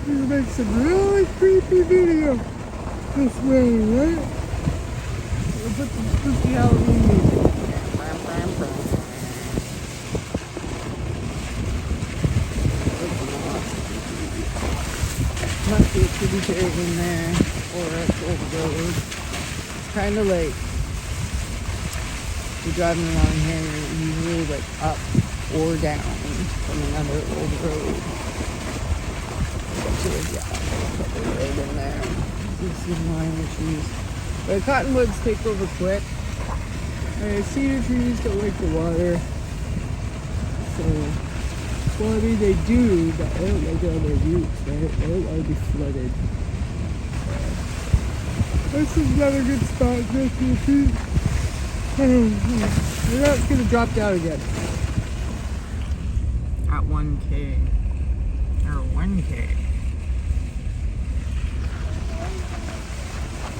We can make some really creepy video this way, right? We'll put some spooky Halloween music. Must be a tributary in there or a old road. It's kind of like you're driving along here and you're usually like up or down from another old road. Probably right in there. You see the line of trees. But cottonwoods take over quick. Cedar trees don't like the water. So, well, I mean, they do, but they don't like it on their roots, right? They don't want to be flooded. This is another good spot next to the tree. We're not going to drop down again. At 1K. Or 1K.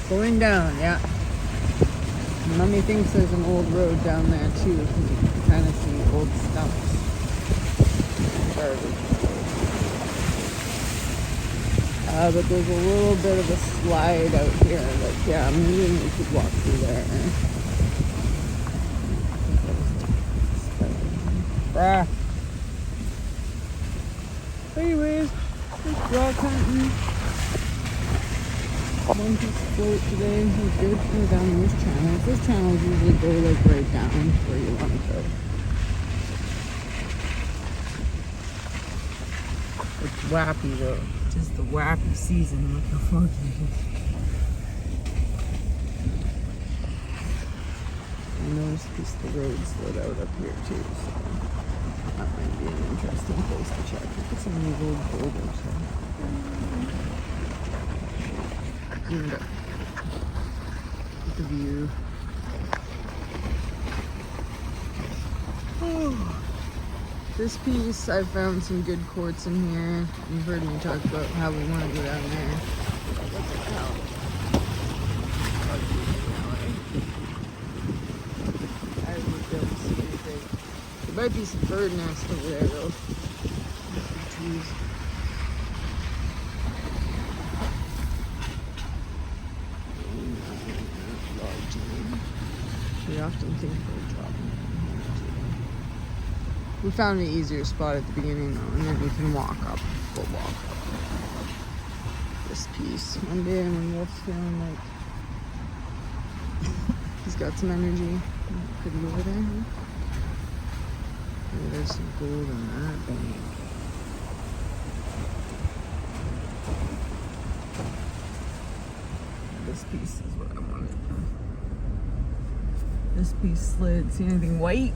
Going down, yeah. Mummy thinks there's an old road down there too, because you can kind of see old stumps. But there's a little bit of a slide out here. Like, yeah, maybe we could walk through there. Anyways, just rock hunting. One piece of float today. It was good. Go down those channels. Those channels usually go like right down where you want to go. It's wappy though. Just the wappy season. Look how foggy it is. I noticed the road slid out up here too, so that might be an interesting place to check. Look at some of these old boulders. Zoomed up. Look at the view. Oh. This piece, I found some good quartz in here. You've heard me talk about how we want to go down there. I would be able to see anything. There might be some bird nest over there though. Some trees. We often think we're dropping. We found an easier spot at the beginning though, and then we can walk up. We'll walk up this piece. One day when Wolf's feeling like he's got some energy. Could be over there, huh? Oh, there's some gold in that bank. This piece is what I wanted. This piece slid. See anything white?